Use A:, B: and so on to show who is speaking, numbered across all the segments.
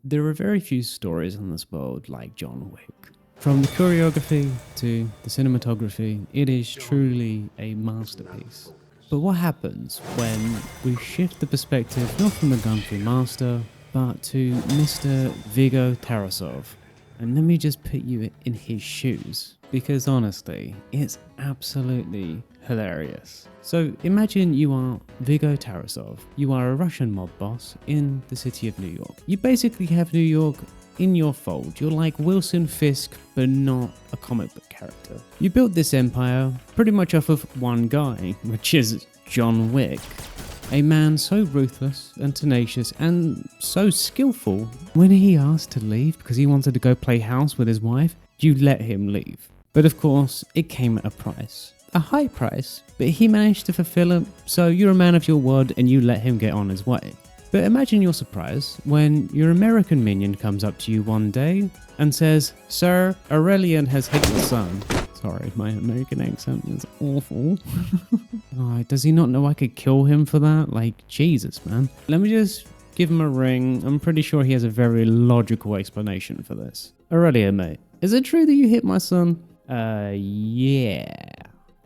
A: There are very few stories in this world like John Wick. From the choreography to the cinematography, it is truly a masterpiece. But what happens when we shift the perspective not from the Gun Fu master, but to Mr. Viggo Tarasov? And let me just put you in his shoes, because honestly, it's absolutely hilarious. So imagine you are Viggo Tarasov. You are a Russian mob boss in the city of New York. You basically have New York in your fold. You're like Wilson Fisk, but not a comic book character. You built this empire pretty much off of one guy, which is John Wick. A man so ruthless and tenacious and so skillful. When he asked to leave because he wanted to go play house with his wife, you let him leave. But of course, it came at a price. A high price, but he managed to fulfill it, so you're a man of your word and you let him get on his way. But imagine your surprise when your American minion comes up to you one day and says, "Sir, Aurelian has hit your son." Sorry, my American accent is awful. Oh, does he not know I could kill him for that? Like, Jesus, man. Let me just give him a ring. I'm pretty sure he has a very logical explanation for this. Aurelian, mate, is it true that you hit my son? Yeah.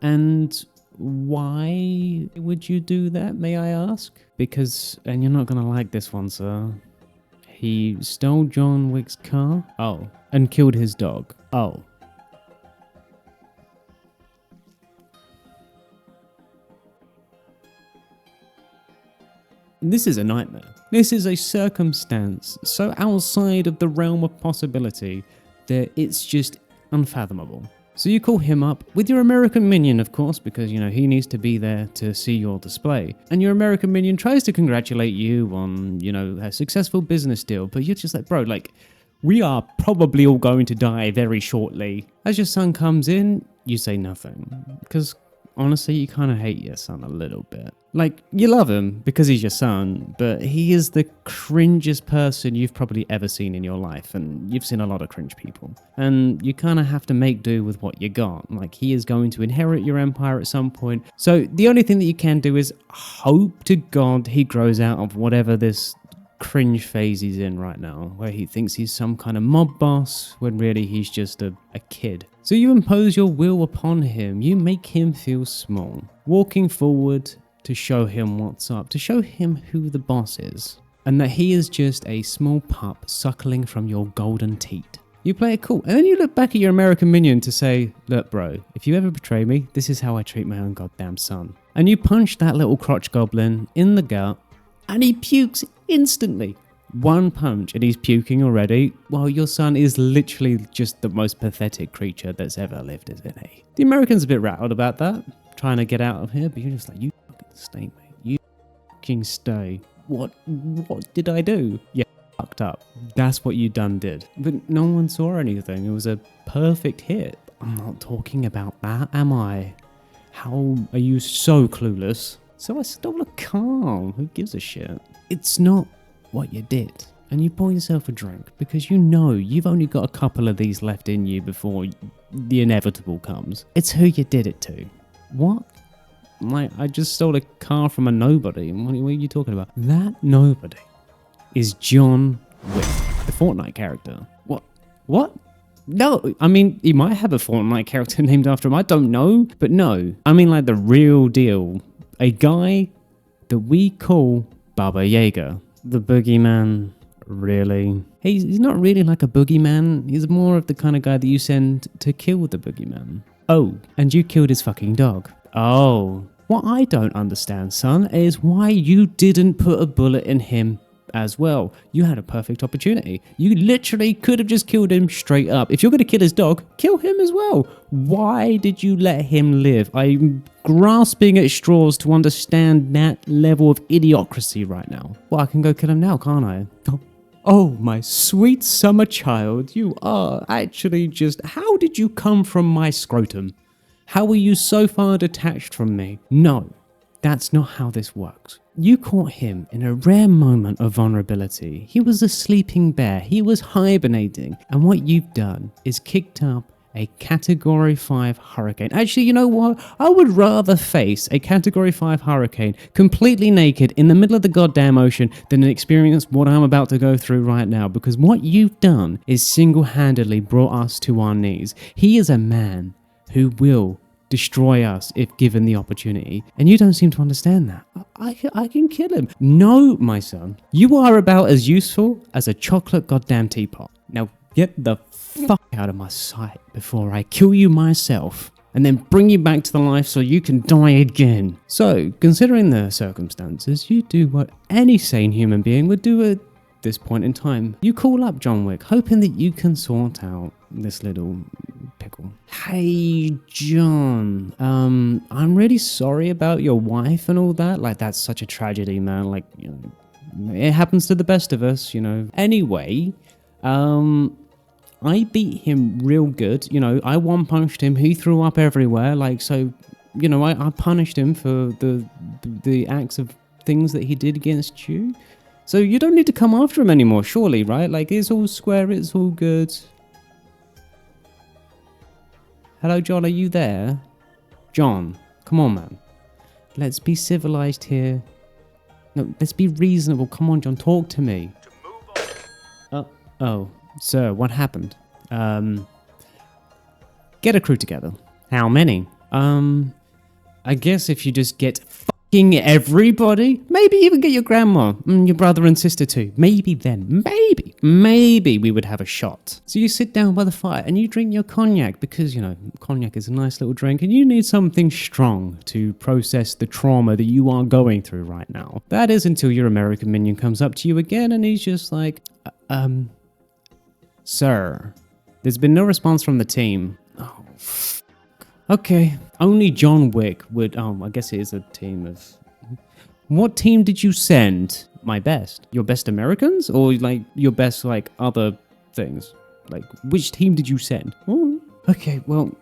A: And why would you do that, may I ask? Because, and you're not gonna like this one, sir. He stole John Wick's car? Oh. And killed his dog? Oh. This is a nightmare. This is a circumstance so outside of the realm of possibility that it's just unfathomable. So you call him up with your American minion, of course, because, you know, he needs to be there to see your display. And your American minion tries to congratulate you on, you know, a successful business deal. But you're just like, bro, like, we are probably all going to die very shortly. As your son comes in, you say nothing. Because honestly, you kind of hate your son a little bit. Like, you love him because he's your son, but he is the cringiest person you've probably ever seen in your life, and you've seen a lot of cringe people. And you kind of have to make do with what you got. Like, he is going to inherit your empire at some point. So the only thing that you can do is hope to God he grows out of whatever this cringe phase he's in right now, where he thinks he's some kind of mob boss when really he's just a kid. So you impose your will upon him, you make him feel small, walking forward to show him what's up, to show him who the boss is, and that he is just a small pup suckling from your golden teat. You play it cool, and then you look back at your American minion to say, "Look bro, if you ever betray me, this is how I treat my own goddamn son." And you punch that little crotch goblin in the gut, and he pukes instantly. One punch and he's puking already, while your son is literally just the most pathetic creature that's ever lived, isn't he? The American's a bit rattled about that, trying to get out of here, but you're just like, you fucking stay, mate. You fucking stay. What did I do? Yeah, fucked up. That's what you done did. But no one saw anything. It was a perfect hit. I'm not talking about that, am I? How are you so clueless? So I stole a car. Who gives a shit? It's not what you did. And you pour yourself a drink because you know you've only got a couple of these left in you before the inevitable comes. It's who you did it to. What? Like, I just stole a car from a nobody. What are you talking about? That nobody is John Wick, the Fortnite character. What? No, I mean, he might have a Fortnite character named after him. I don't know. But no, I mean like the real deal. A guy that we call Baba Yaga. The boogeyman, really? He's not really like a boogeyman. He's more of the kind of guy that you send to kill the boogeyman. Oh, and you killed his fucking dog. Oh. What I don't understand, son, is why you didn't put a bullet in him as well. You had a perfect opportunity. You literally could have just killed him straight up. If you're going to kill his dog, kill him as well. Why did you let him live? I'm grasping at straws to understand that level of idiocracy right now. Well, I can go kill him now, can't I? Oh, my sweet summer child, you are actually just... How did you come from my scrotum? How were you so far detached from me? No, that's not how this works. You caught him in a rare moment of vulnerability. He was a sleeping bear. He was hibernating. And what you've done is kicked up a Category 5 hurricane. Actually, you know what? I would rather face a Category 5 hurricane completely naked in the middle of the goddamn ocean than experience what I'm about to go through right now, because what you've done is single-handedly brought us to our knees. He is a man who will destroy us if given the opportunity, and you don't seem to understand that. I can kill him. No, my son, you are about as useful as a chocolate goddamn teapot. Now get the fuck out of my sight before I kill you myself and then bring you back to the life so you can die again. So, considering the circumstances, you do what any sane human being would do at this point in time. You call up John Wick, hoping that you can sort out this little pickle. Hey, John, I'm really sorry about your wife and all that. Like, that's such a tragedy, man. Like, you know, it happens to the best of us, you know. Anyway, I beat him real good. You know, I one-punched him. He threw up everywhere. Like, so, you know, I punished him for the acts of things that he did against you. So you don't need to come after him anymore, surely, right? Like, it's all square, it's all good. Hello, John, are you there? John, come on, man. Let's be civilized here. No, let's be reasonable. Come on, John, talk to me. Oh, sir, what happened? Get a crew together. How many? I guess if you just get fucking everybody, maybe even get your grandma, your brother and sister too. Maybe then, maybe we would have a shot. So you sit down by the fire and you drink your cognac because, you know, cognac is a nice little drink and you need something strong to process the trauma that you are going through right now. That is until your American minion comes up to you again and he's just like, sir, there's been no response from the team. Oh, okay, only John Wick would, I guess it is a team of... What team did you send? My best? Your best Americans? Or like your best like other things? Like which team did you send? Oh, okay, well,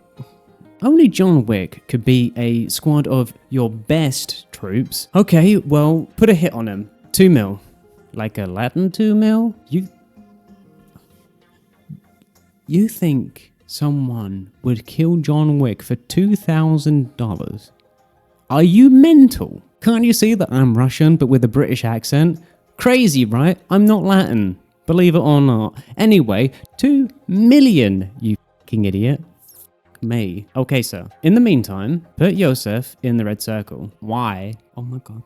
A: only John Wick could be a squad of your best troops. Okay, well, put a hit on him. 2 mil. Like a Latin 2 mil? You think someone would kill John Wick for $2,000? Are you mental? Can't you see that I'm Russian but with a British accent? Crazy, right? I'm not Latin, believe it or not. Anyway, 2 million, you fucking idiot. Fuck me. Okay, sir. In the meantime, put Yosef in the red circle. Why? Oh my god.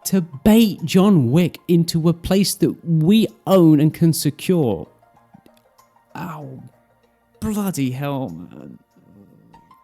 A: To bait John Wick into a place that we own and can secure. Ow. Bloody hell, man.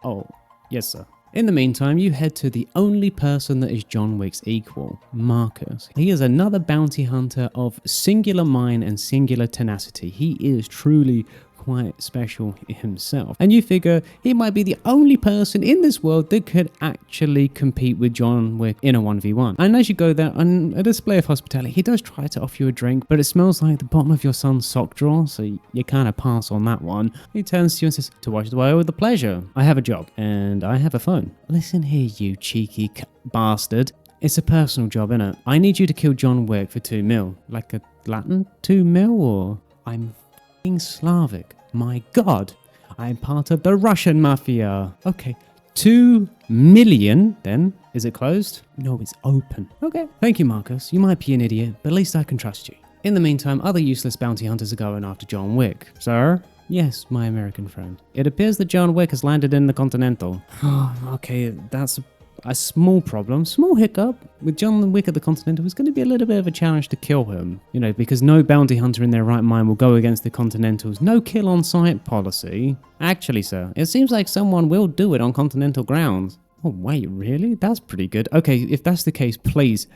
A: Oh, yes, sir. In the meantime, you head to the only person that is John Wick's equal, Marcus. He is another bounty hunter of singular mind and singular tenacity. He is truly quite special himself. And you figure he might be the only person in this world that could actually compete with John Wick in a 1v1. And as you go there, on a display of hospitality, he does try to offer you a drink, but it smells like the bottom of your son's sock drawer, so you kind of pass on that one. He turns to you and says, "To watch the way with the pleasure. I have a job, and I have a phone." Listen here, you cheeky bastard. It's a personal job, innit? I need you to kill John Wick for 2 mil. Like a Latin 2 mil, or... I'm f***ing Slavic. My god, I'm part of the Russian mafia. Okay, 2 million then. Is it closed? No, it's open. Okay. Thank you, Marcus. You might be an idiot, but at least I can trust you. In the meantime, other useless bounty hunters are going after John Wick. Sir? Yes, my American friend. It appears that John Wick has landed in the Continental. Okay, that's a small problem, small hiccup. With John Wick at the Continental, it's going to be a little bit of a challenge to kill him. You know, because no bounty hunter in their right mind will go against the Continental's no kill on sight policy. Actually, sir, it seems like someone will do it on Continental grounds. Oh, wait, really? That's pretty good. Okay, if that's the case, please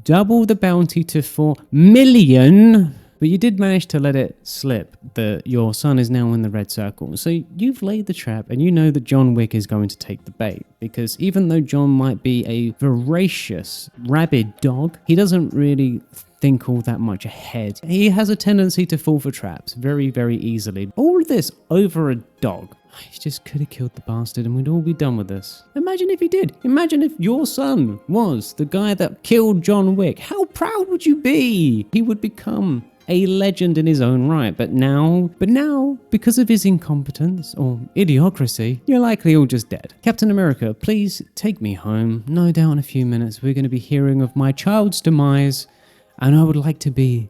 A: double the bounty to 4 million. But you did manage to let it slip that your son is now in the red circle. So you've laid the trap and you know that John Wick is going to take the bait. Because even though John might be a voracious, rabid dog, he doesn't really think all that much ahead. He has a tendency to fall for traps very, very easily. All of this over a dog. He just could have killed the bastard and we'd all be done with this. Imagine if he did. Imagine if your son was the guy that killed John Wick. How proud would you be? He would become a legend in his own right. But now, because of his incompetence or idiocracy, you're likely all just dead. Captain America, please take me home. No doubt in a few minutes we're going to be hearing of my child's demise, and I would like to be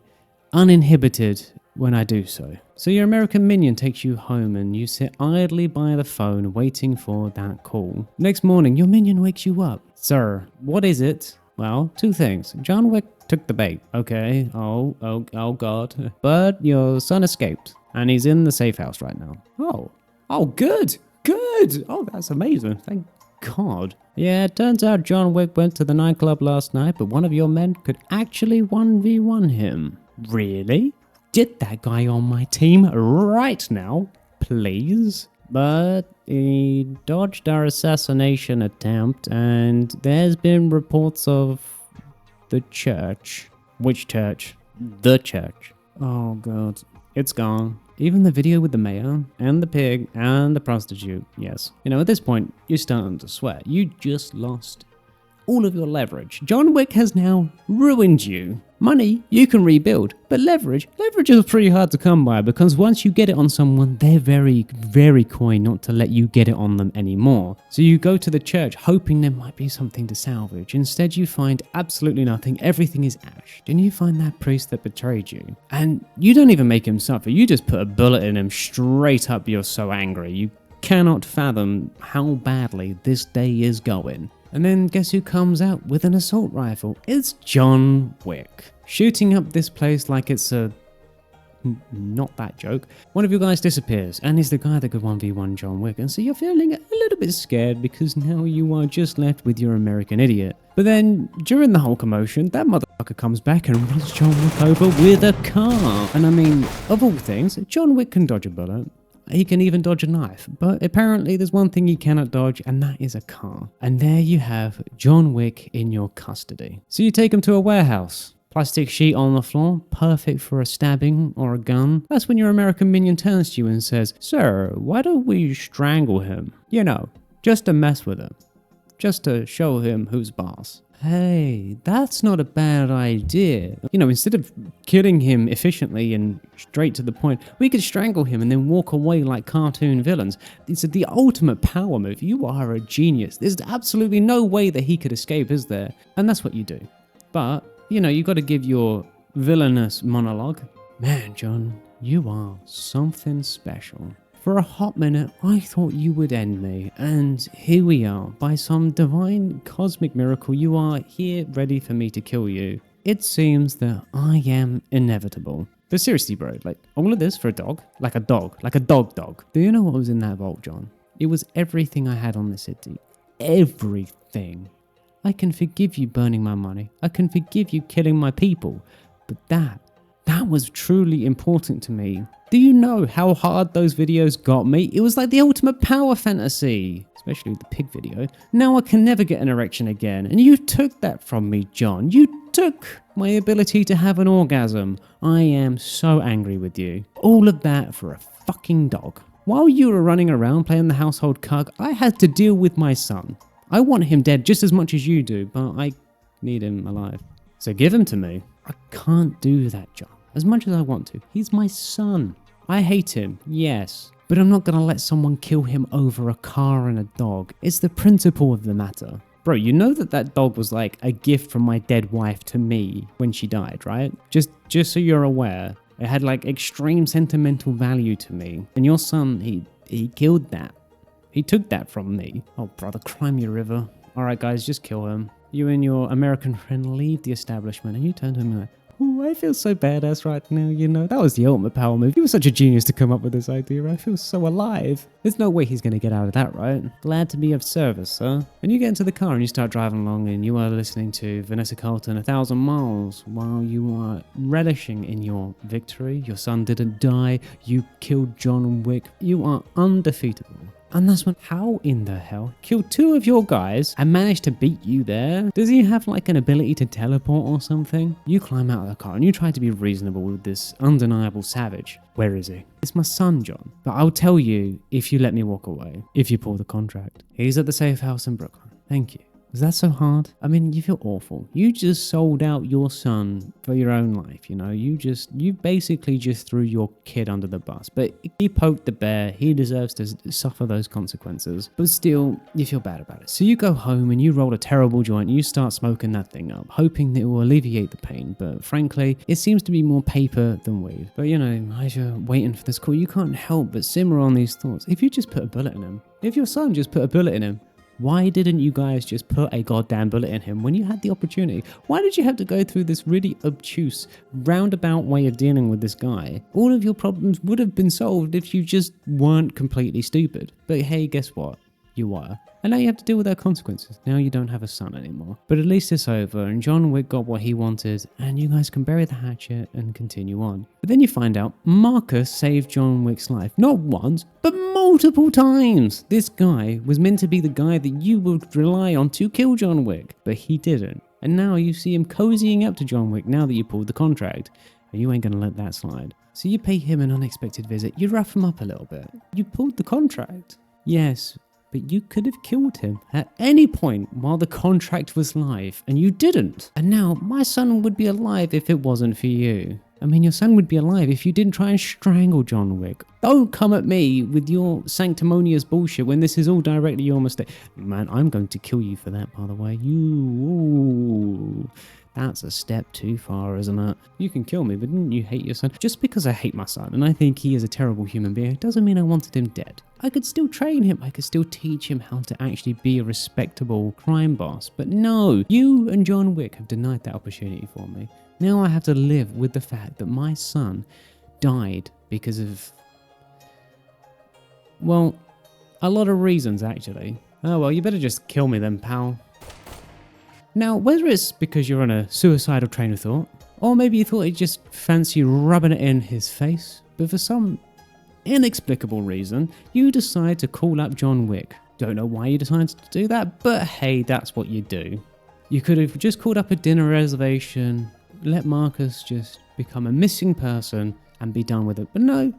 A: uninhibited when I do so. So your American minion takes you home and you sit idly by the phone waiting for that call. Next morning, your minion wakes you up. Sir, what is it? Well, two things. John Wick took the bait. Okay. Oh God. But your son escaped and he's in the safe house right now. Oh, good. Oh, that's amazing. Thank God. Yeah, it turns out John Wick went to the nightclub last night, but one of your men could actually 1v1 him. Really? Get that guy on my team right now, please. But he dodged our assassination attempt, and there's been reports of the church. Which church? The church. Oh God, it's gone. Even the video with the mayor, and the pig, and the prostitute, yes. You know, at this point, you're starting to sweat. You just lost all of your leverage. John Wick has now ruined you. Money, you can rebuild, but leverage is pretty hard to come by, because once you get it on someone, they're very, very coy not to let you get it on them anymore. So you go to the church hoping there might be something to salvage. Instead, you find absolutely nothing. Everything is ashed. And you find that priest that betrayed you. And you don't even make him suffer. You just put a bullet in him straight up. You're so angry. You cannot fathom how badly this day is going. And then guess who comes out with an assault rifle? It's John Wick. Shooting up this place like it's a... not that joke. One of you guys disappears, and he's the guy that could 1v1 John Wick. And so you're feeling a little bit scared because now you are just left with your American idiot. But then, during the whole commotion, that motherfucker comes back and runs John Wick over with a car. And I mean, of all things, John Wick can dodge a bullet. He can even dodge a knife, but apparently there's one thing he cannot dodge, and that is a car. And there you have John Wick in your custody. So you take him to a warehouse. Plastic sheet on the floor, perfect for a stabbing or a gun. That's when your American minion turns to you and says, "Sir, why don't we strangle him? You know, just to mess with him. Just to show him who's boss." Hey, that's not a bad idea. You know, instead of killing him efficiently and straight to the point, we could strangle him and then walk away like cartoon villains. It's the ultimate power move. You are a genius. There's absolutely no way that he could escape, is there? And that's what you do. But, you know, you got to give your villainous monologue. Man, John, you are something special. For a hot minute, I thought you would end me, and here we are. By some divine cosmic miracle, you are here ready for me to kill you. It seems that I am inevitable. But seriously, bro, like, all of this for a dog? Like a dog. Do you know what was in that vault, John? It was everything I had on the city. Everything. I can forgive you burning my money. I can forgive you killing my people. But that was truly important to me. Do you know how hard those videos got me? It was like the ultimate power fantasy, especially with the pig video. Now I can never get an erection again, and you took that from me, John. You took my ability to have an orgasm. I am so angry with you. All of that for a fucking dog. While you were running around playing the household cuck, I had to deal with my son. I want him dead just as much as you do, but I need him alive. So give him to me. I can't do that, John. As much as I want to. He's my son. I hate him, yes, but I'm not going to let someone kill him over a car and a dog. It's the principle of the matter. Bro, you know that dog was like a gift from my dead wife to me when she died, right? Just so you're aware, it had like extreme sentimental value to me. And your son, he killed that. He took that from me. Oh, brother, climb your river. All right, guys, just kill him. You and your American friend leave the establishment, and you turn to him like, "Ooh, I feel so badass right now, you know. That was the ultimate power move. You were such a genius to come up with this idea. I feel so alive." There's no way he's going to get out of that, right? Glad to be of service, sir. And you get into the car and you start driving along, and you are listening to Vanessa Carlton 1,000 Miles while you are relishing in your victory. Your son didn't die. You killed John Wick. You are undefeatable. And that's when, how in the hell, killed 2 of your guys and managed to beat you there? Does he have like an ability to teleport or something? You climb out of the car and you try to be reasonable with this undeniable savage. Where is he? It's my son, John. But I'll tell you if you let me walk away, if you pull the contract. He's at the safe house in Brooklyn. Thank you. Is that so hard? I mean, you feel awful. You just sold out your son for your own life, you know? You basically just threw your kid under the bus. But he poked the bear. He deserves to suffer those consequences. But still, you feel bad about it. So you go home and you roll a terrible joint. You start smoking that thing up, hoping that it will alleviate the pain. But frankly, it seems to be more paper than weed. But you know, as you're waiting for this call, you can't help but simmer on these thoughts. If you just put a bullet in him, if your son just put a bullet in him, why didn't you guys just put a goddamn bullet in him when you had the opportunity? Why did you have to go through this really obtuse, roundabout way of dealing with this guy? All of your problems would have been solved if you just weren't completely stupid. But hey, guess what? You were. And now you have to deal with their consequences. Now you don't have a son anymore. But at least it's over, and John Wick got what he wanted, and you guys can bury the hatchet and continue on. But then you find out Marcus saved John Wick's life. Not once, but multiple times. This guy was meant to be the guy that you would rely on to kill John Wick, but he didn't. And now you see him cozying up to John Wick now that you pulled the contract. And you ain't gonna let that slide. So you pay him an unexpected visit. You rough him up a little bit. You pulled the contract. Yes, but you could have killed him at any point while the contract was live, and you didn't. And now, my son would be alive if it wasn't for you. I mean, your son would be alive if you didn't try and strangle John Wick. Don't come at me with your sanctimonious bullshit when this is all directly your mistake. Man, I'm going to kill you for that, by the way. Ooh, that's a step too far, isn't it? You can kill me, but didn't you hate your son? Just because I hate my son and I think he is a terrible human being doesn't mean I wanted him dead. I could still train him. I could still teach him how to actually be a respectable crime boss. But no, you and John Wick have denied that opportunity for me. Now I have to live with the fact that my son died because of, well, a lot of reasons actually. Oh well, you better just kill me then, pal. Now, whether it's because you're on a suicidal train of thought, or maybe you thought he'd just fancy rubbing it in his face, but for some inexplicable reason, you decide to call up John Wick. Don't know why you decided to do that, but hey, that's what you do. You could have just called up a dinner reservation, let Marcus just become a missing person and be done with it. But no,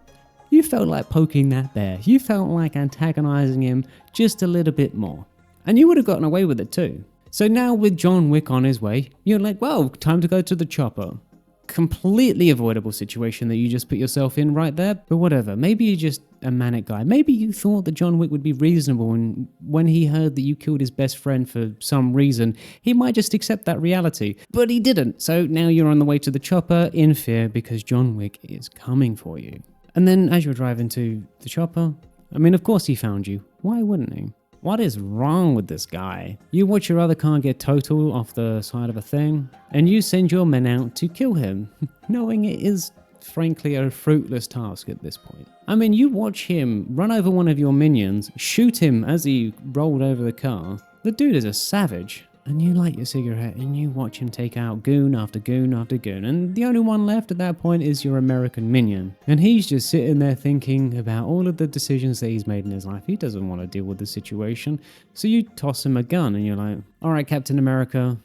A: you felt like poking that bear. You felt like antagonizing him just a little bit more. And you would have gotten away with it too. So now with John Wick on his way, you're like, well, time to go to the chopper. Completely avoidable situation that you just put yourself in right there, but whatever. Maybe you're just a manic guy. Maybe you thought that John Wick would be reasonable, and when he heard that you killed his best friend for some reason, he might just accept that reality. But he didn't. So now you're on the way to the chopper in fear because John Wick is coming for you. And then as you're driving to the chopper, I mean, of course he found you. Why wouldn't he? What is wrong with this guy? You watch your other car get totaled off the side of a thing, and you send your men out to kill him, knowing it is frankly a fruitless task at this point. I mean, you watch him run over one of your minions, shoot him as he rolled over the car. The dude is a savage. And you light your cigarette and you watch him take out goon after goon after goon, and the only one left at that point is your American minion. And he's just sitting there thinking about all of the decisions that he's made in his life. He doesn't want to deal with the situation. So you toss him a gun and you're like, alright, Captain America,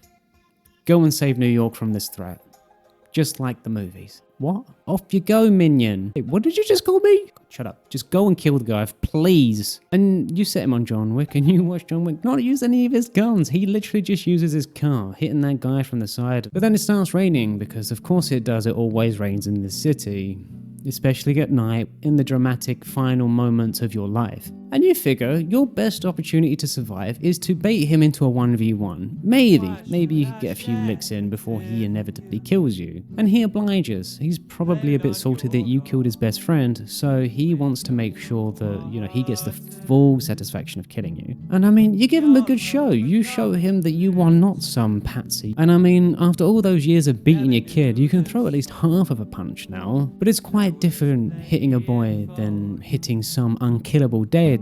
A: go and save New York from this threat. Just like the movies. What? Off you go, minion. Hey, what did you just call me? Shut up. Just go and kill the guy, please. And you set him on John Wick and you watch John Wick not use any of his guns. He literally just uses his car, hitting that guy from the side. But then it starts raining because of course it does. It always rains in this city. Especially at night, in the dramatic final moments of your life. And you figure your best opportunity to survive is to bait him into a 1v1. Maybe you could get a few licks in before he inevitably kills you. And he obliges. He's probably a bit salty that you killed his best friend, so he wants to make sure that, you know, he gets the full satisfaction of killing you. And I mean, you give him a good show. You show him that you are not some patsy. And I mean, after all those years of beating your kid, you can throw at least half of a punch now. But it's quite different hitting a boy than hitting some unkillable deity.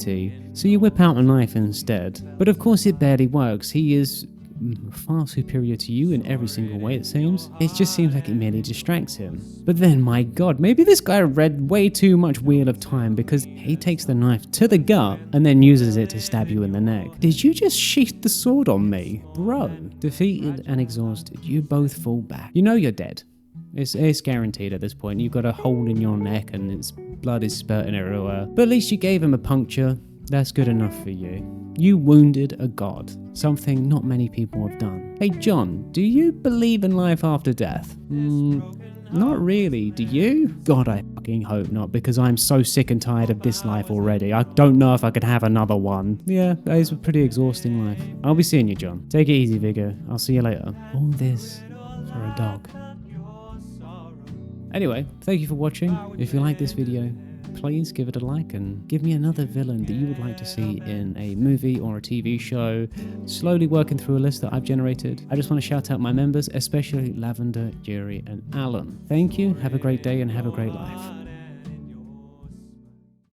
A: So you whip out a knife instead. But of course it barely works. He is far superior to you in every single way, it seems. It just seems like it merely distracts him. But then, my god, maybe this guy read way too much Wheel of Time because he takes the knife to the gut and then uses it to stab you in the neck. Did you just sheath the sword on me? Bro. Defeated and exhausted, you both fall back. You know you're dead. It's guaranteed at this point. You've got a hole in your neck and its blood is spurting everywhere. But at least you gave him a puncture. That's good enough for you. You wounded a god, something not many people have done. Hey John, do you believe in life after death? Not really, do you? God, I fucking hope not, because I'm so sick and tired of this life already. I don't know if I could have another one. Yeah, that is a pretty exhausting life. I'll be seeing you, John. Take it easy, Viggo. I'll see you later. All this for a dog. Anyway, thank you for watching. If you like this video, please give it a like and give me another villain that you would like to see in a movie or a TV show. Slowly working through a list that I've generated. I just want to shout out my members, especially Lavender, Jerry, and Alan. Thank you, have a great day, and have a great life.